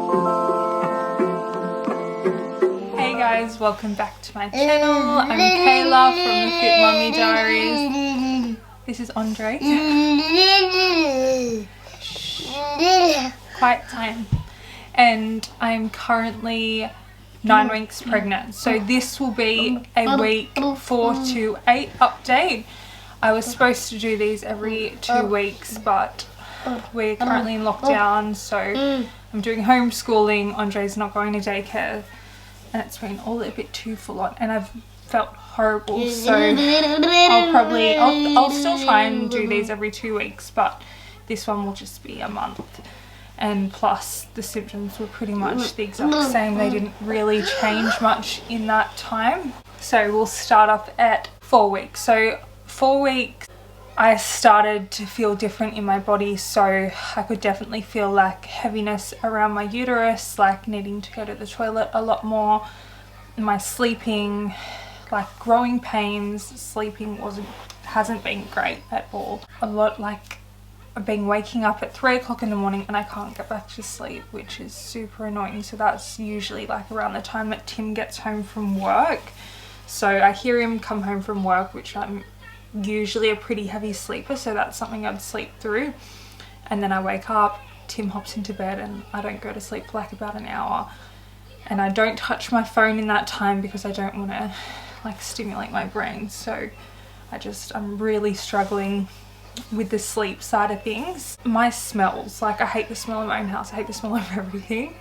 Hey guys, welcome back to my channel. I'm Kaylah from the Fit Mummy Diaries. This is Andre. Quiet time. And I'm currently 9 weeks pregnant. So this will be a week 4 to 8 update. I was supposed to do these every 2 weeks, but we're currently in lockdown, so I'm doing homeschooling. Andre's not going to daycare, and it's been all a bit too full on, and I've felt horrible. So I'll still try and do these every 2 weeks, but this one will just be a month. And plus the symptoms were pretty much the exact same. They didn't really change much in that time. So we'll start off at 4 weeks. So 4 weeks I started to feel different in my body, so I could definitely feel like heaviness around my uterus, like needing to go to the toilet a lot more. My sleeping, like growing pains, sleeping hasn't been great at all. A lot, like I've been waking up at 3 o'clock in the morning and I can't get back to sleep, which is super annoying. So that's usually like around the time that Tim gets home from work. So I hear him come home from work, which I'm usually a pretty heavy sleeper, so that's something I'd sleep through. And then I wake up, Tim hops into bed, and I don't go to sleep for like about an hour. And I don't touch my phone in that time because I don't want to like stimulate my brain. So I'm really struggling with the sleep side of things. My smells, like I hate the smell of my own house, I hate the smell of everything.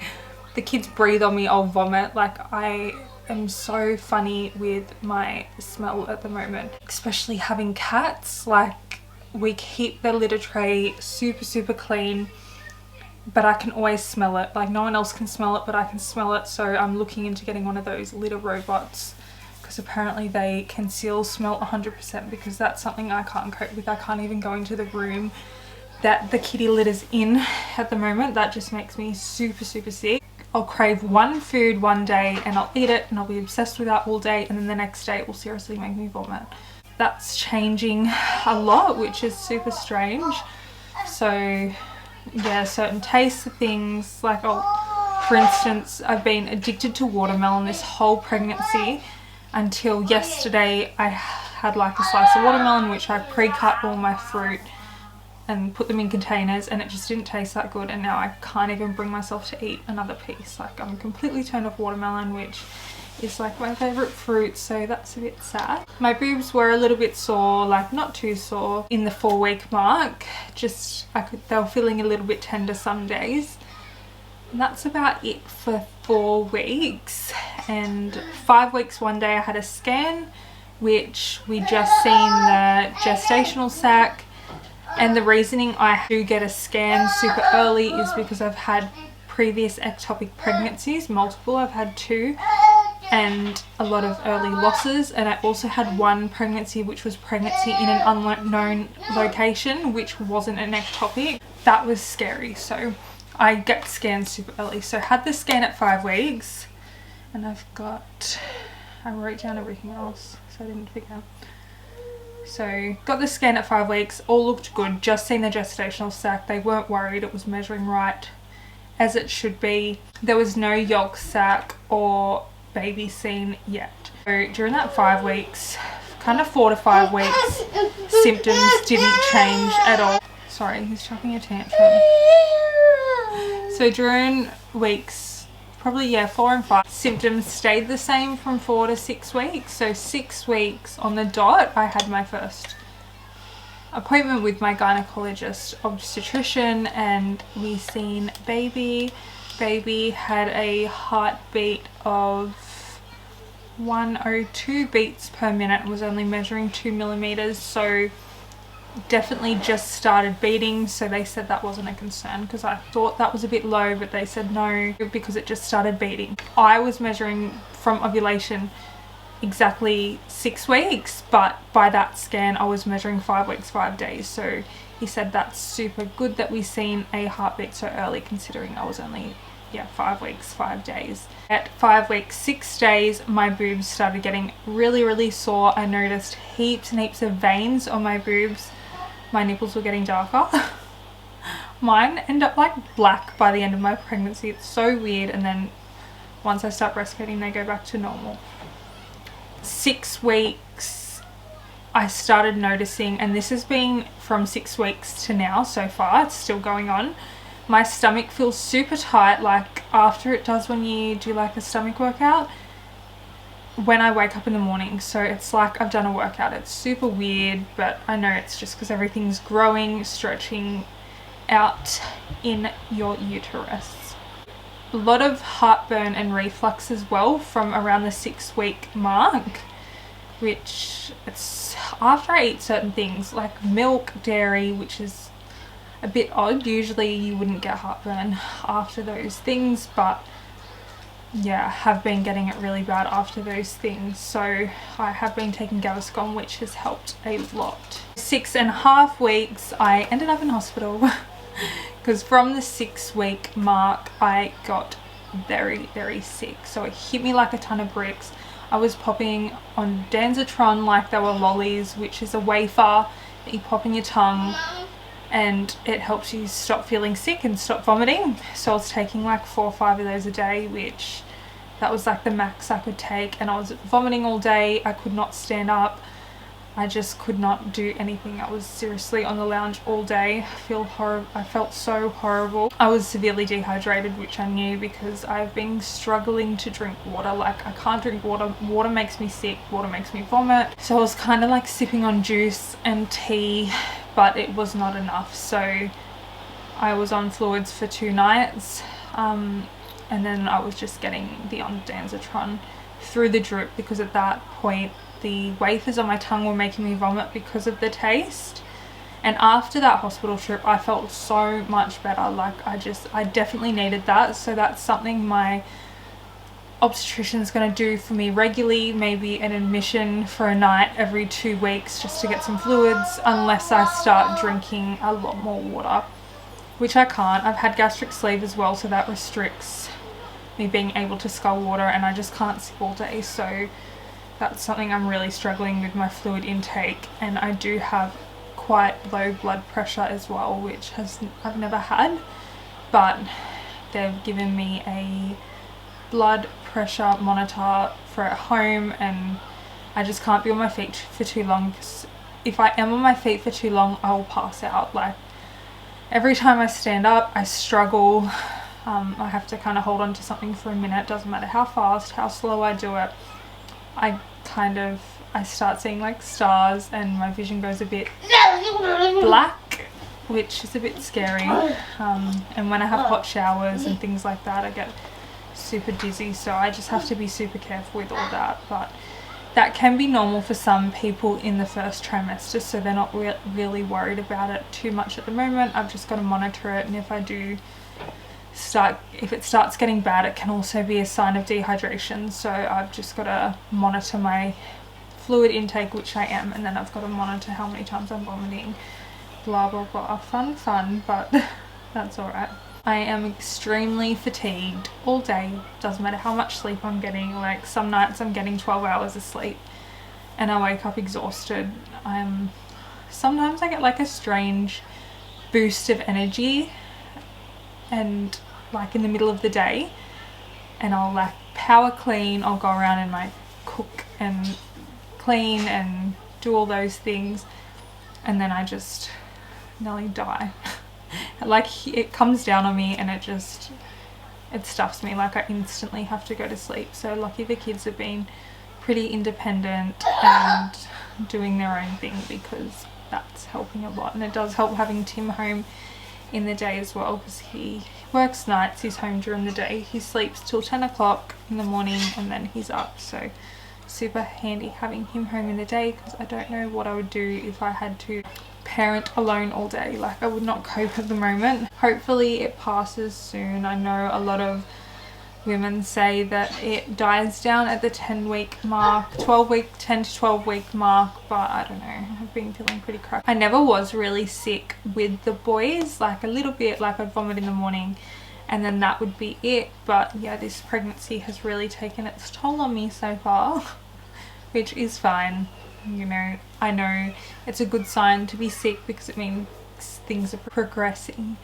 The kids breathe on me, I'll vomit. Like I am so funny with my smell at the moment, especially having cats. Like we keep the litter tray super clean, but I can always smell it. Like no one else can smell it, but I can smell it. So I'm looking into getting one of those litter robots, because apparently they can smell 100%, because that's something I can't cope with. I can't even go into the room that the kitty litter's in at the moment. That just makes me super sick. I'll crave one food one day and I'll eat it and I'll be obsessed with that all day, and then the next day it will seriously make me vomit. That's changing a lot, which is super strange. So yeah, certain tastes of things, like for instance, I've been addicted to watermelon this whole pregnancy until yesterday. I had like a slice of watermelon, which I pre-cut all my fruit and put them in containers, and it just didn't taste that good, and now I can't even bring myself to eat another piece. Like I'm completely turned off watermelon, which is like my favorite fruit, so that's a bit sad. My boobs were a little bit sore, like not too sore in the 4 week mark, just they were feeling a little bit tender some days. And that's about it for 4 weeks. And 5 weeks one day I had a scan, which we just seen the gestational sac. And the reasoning I do get a scan super early is because I've had previous ectopic pregnancies, multiple. I've had 2, and a lot of early losses. And I also had one pregnancy which was pregnancy in an unknown location, which wasn't an ectopic. That was scary, so I get scanned super early. So I had the scan at 5 weeks, and I wrote down everything else so I didn't forget. So got the scan at 5 weeks, all looked good, just seen the gestational sac. They weren't worried, it was measuring right as it should be. There was no yolk sac or baby seen yet. So during that 5 weeks, kind of 4 to 5 weeks, symptoms didn't change at all. Sorry, he's chucking a tantrum. So during weeks, probably 4 and 5, symptoms stayed the same from 4 to 6 weeks. So 6 weeks on the dot, I had my first appointment with my gynecologist obstetrician, and we seen baby. Baby had a heartbeat of 102 beats per minute, was only measuring 2 millimeters, so definitely just started beating. So they said that wasn't a concern, because I thought that was a bit low, but they said no, because it just started beating. I was measuring from ovulation exactly 6 weeks, but by that scan I was measuring 5 weeks 5 days. So he said that's super good that we seen a heartbeat so early, considering I was only 5 weeks 5 days. At 5 weeks 6 days, my boobs started getting really sore. I noticed heaps and heaps of veins on my boobs. My nipples were getting darker. Mine end up like black by the end of my pregnancy. It's so weird, and then once I start breastfeeding they go back to normal. 6 weeks I started noticing, and this has been from 6 weeks to now so far, it's still going on, my stomach feels super tight, like after it does when you do like a stomach workout when I wake up in the morning. So it's like I've done a workout. It's super weird, but I know it's just because everything's growing, stretching out in your uterus. A lot of heartburn and reflux as well from around the 6-week mark, which it's after I eat certain things like milk, dairy, which is a bit odd. Usually you wouldn't get heartburn after those things, but yeah, I have been getting it really bad after those things. So I have been taking Gaviscon, which has helped a lot. 6.5 weeks I ended up in hospital because from the 6-week mark I got very, very sick. So it hit me like a ton of bricks. I was popping on Danzatron like they were lollies, which is a wafer that you pop in your tongue and it helps you stop feeling sick and stop vomiting. So I was taking like 4 or 5 of those a day, which that was like the max I could take, and I was vomiting all day. I could not stand up. I just could not do anything. I was seriously on the lounge all day. I felt so horrible. I was severely dehydrated, which I knew because I've been struggling to drink water. Like I can't drink water. Water makes me sick. Water makes me vomit. So I was kind of like sipping on juice and tea, but it was not enough. So I was on fluids for 2 nights, and then I was just getting the ondansetron through the drip, because at that point the wafers on my tongue were making me vomit because of the taste. And after that hospital trip I felt so much better. Like I definitely needed that. So that's something my obstetrician is going to do for me regularly, maybe an admission for a night every 2 weeks just to get some fluids, unless I start drinking a lot more water, which I can't. I've had gastric sleeve as well, so that restricts me being able to scull water, and I just can't sip all day. So that's something I'm really struggling with, my fluid intake. And I do have quite low blood pressure as well, which I've never had, but they've given me a blood pressure monitor for at home, and I just can't be on my feet for too long, because if I am on my feet for too long I will pass out. Like every time I stand up I struggle. I have to kind of hold on to something for a minute. Doesn't matter how fast, how slow I do it. I start seeing like stars and my vision goes a bit black, which is a bit scary. And when I have hot showers and things like that I get super dizzy, so I just have to be super careful with all that. But that can be normal for some people in the first trimester, so they're not really worried about it too much at the moment. I've just got to monitor it, and if it starts getting bad, it can also be a sign of dehydration. So I've just got to monitor my fluid intake, which I am, and then I've got to monitor how many times I'm vomiting, blah blah blah. Fun, but that's alright. I am extremely fatigued all day. Doesn't matter how much sleep I'm getting. Like some nights I'm getting 12 hours of sleep and I wake up exhausted. Sometimes I get like a strange boost of energy, and like in the middle of the day, and I'll like power clean. I'll go around and like cook and clean and do all those things, and then I just nearly die. Like it comes down on me and it stuffs me. Like I instantly have to go to sleep. So lucky the kids have been pretty independent and doing their own thing, because that's helping a lot. And it does help having Tim home in the day as well, because he works nights, he's home during the day, he sleeps till 10 o'clock in the morning and then he's up. So super handy having him home in the day, because I don't know what I would do if I had to parent alone all day. Like I would not cope at the moment. Hopefully it passes soon. I know a lot of women say that it dies down at the 10-week mark, 10 to 12 week mark, but I don't know, I've been feeling pretty crap. I never was really sick with the boys, like a little bit, like I'd vomit in the morning and then that would be it. But yeah, this pregnancy has really taken its toll on me so far, which is fine. You know, I know it's a good sign to be sick because it means things are progressing.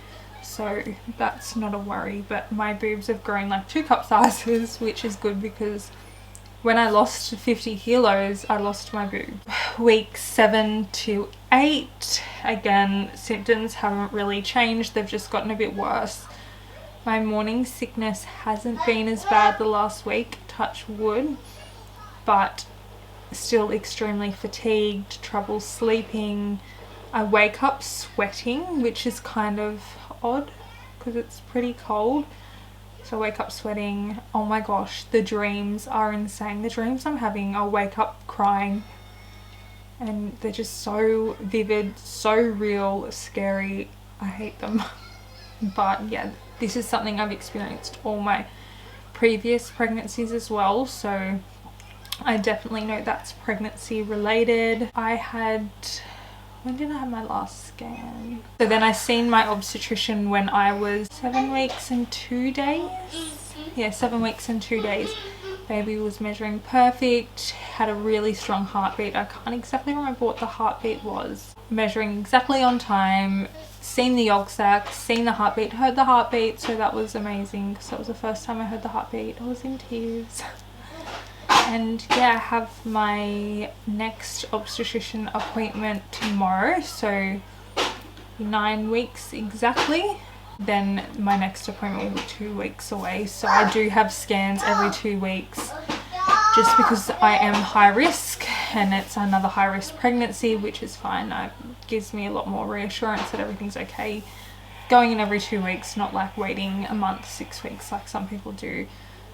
so that's not a worry. But my boobs have grown like 2 cup sizes, which is good because when I lost 50 kilos, I lost my boob. Week 7 to 8, again, symptoms haven't really changed. They've just gotten a bit worse. My morning sickness hasn't been as bad the last week, touch wood, but still extremely fatigued, trouble sleeping. I wake up sweating, which is kind of odd because it's pretty cold. So I wake up sweating. Oh my gosh, the dreams are insane. The dreams I'm having, I'll wake up crying and they're just so vivid, so real, scary. I hate them. But yeah, this is something I've experienced all my previous pregnancies as well, so I definitely know that's pregnancy related. I had, when did I have my last scan? So then I seen my obstetrician when I was 7 weeks and 2 days. Yeah, 7 weeks and 2 days. Baby was measuring perfect, had a really strong heartbeat. I can't exactly remember what the heartbeat was. Measuring exactly on time, seen the yolk sac, seen the heartbeat, heard the heartbeat, so that was amazing because that was the first time I heard the heartbeat. I was in tears. And yeah, I have my next obstetrician appointment tomorrow, so 9 weeks exactly. Then my next appointment will be 2 weeks away, so I do have scans every 2 weeks just because I am high risk and it's another high risk pregnancy, which is fine. It gives me a lot more reassurance that everything's okay going in every 2 weeks, not like waiting a month, 6 weeks like some people do.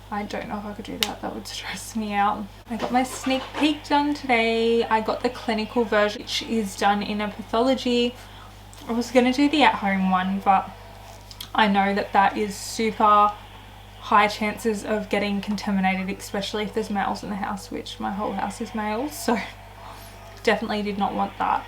I don't know if I could do that. That would stress me out. I got my sneak peek done today. I got the clinical version, which is done in a pathology. I was going to do the at-home one, but I know that that is super high chances of getting contaminated, especially if there's males in the house, which my whole house is males, so definitely did not want that.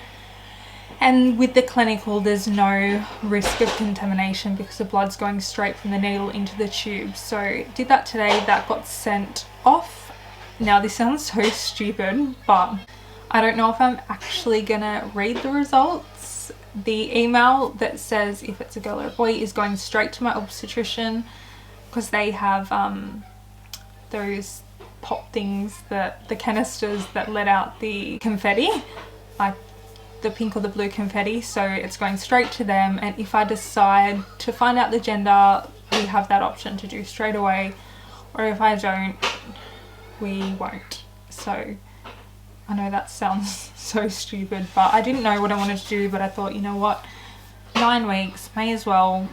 And with the clinical, there's no risk of contamination because the blood's going straight from the needle into the tube. So did that today. That got sent off. Now this sounds so stupid, but I don't know if I'm actually gonna read the results. The email that says if it's a girl or a boy is going straight to my obstetrician because they have those pop things, the canisters that let out the confetti, like the pink or the blue confetti, so it's going straight to them. And if I decide to find out the gender, we have that option to do straight away, or if I don't, we won't. So I know that sounds so stupid, but I didn't know what I wanted to do, but I thought, you know what, 9 weeks, may as well.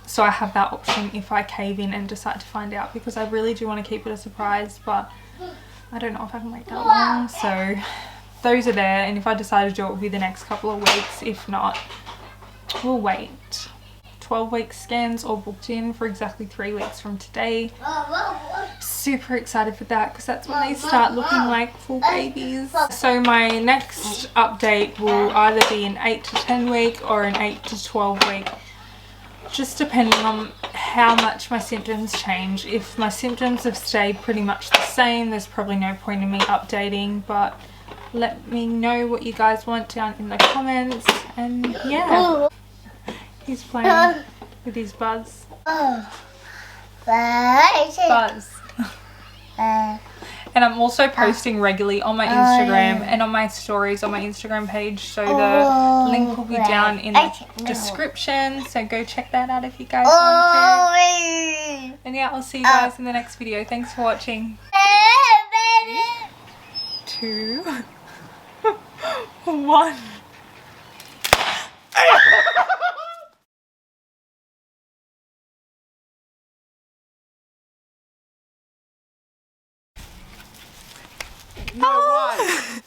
So I have that option if I cave in and decide to find out, because I really do want to keep it a surprise, but I don't know if I can wait that long. So those are there, and if I decide to do it, it will be the next couple of weeks. If not, we'll wait. 12-week scans all booked in for exactly 3 weeks from today. Super excited for that because that's when they start looking like full babies. So my next update will either be an 8 to 10 week or an 8 to 12 week, just depending on how much my symptoms change. If my symptoms have stayed pretty much the same, there's probably no point in me updating, but let me know what you guys want down in the comments. And yeah, he's playing with his Buzz. Buzz. And I'm also posting regularly on my Instagram and on my stories on my Instagram page, so the link will be down in the description, so go check that out if you guys want to. And yeah, I'll see you guys in the next video. Thanks for watching. 2, 1. No, why?